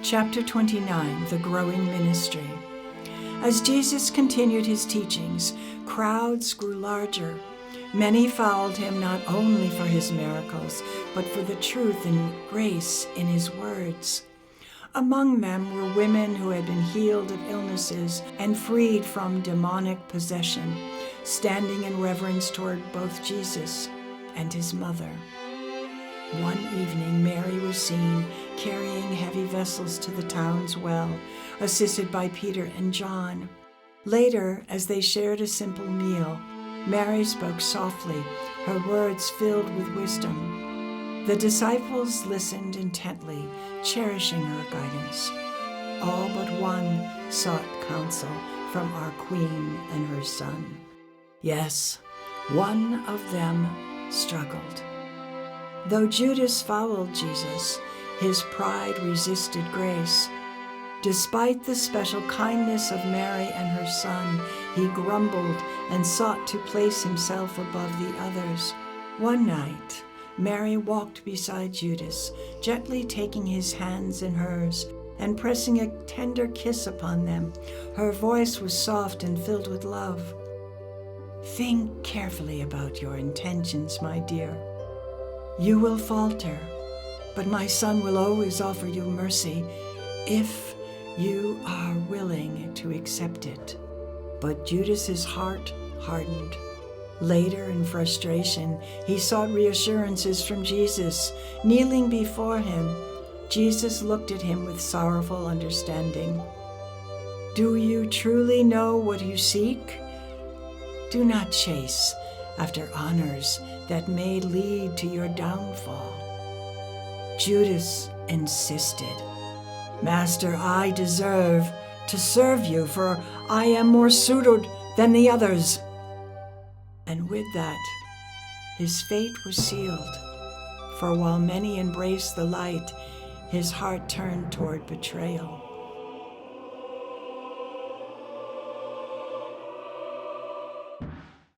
Chapter 29, The Growing Ministry. As Jesus continued his teachings, crowds grew larger. Many followed him not only for his miracles, but for the truth and grace in his words. Among them were women who had been healed of illnesses and freed from demonic possession, standing in reverence toward both Jesus and his mother. One evening, Mary was seen carrying heavy vessels to the town's well, assisted by Peter and John. Later, as they shared a simple meal, Mary spoke softly, her words filled with wisdom. The disciples listened intently, cherishing her guidance. All but one sought counsel from our Queen and her Son. Yes, one of them struggled. Though Judas followed Jesus, his pride resisted grace. Despite the special kindness of Mary and her son, he grumbled and sought to place himself above the others. One night, Mary walked beside Judas, gently taking his hands in hers and pressing a tender kiss upon them. Her voice was soft and filled with love. "Think carefully about your intentions, my dear. You will falter, but my son will always offer you mercy if you are willing to accept it." But Judas's heart hardened. Later, in frustration, he sought reassurances from Jesus. Kneeling before him, Jesus looked at him with sorrowful understanding. "Do you truly know what you seek? Do not chase after honors that may lead to your downfall." Judas insisted, "Master, I deserve to serve you, for I am more suited than the others." And with that, his fate was sealed. For while many embraced the light, his heart turned toward betrayal.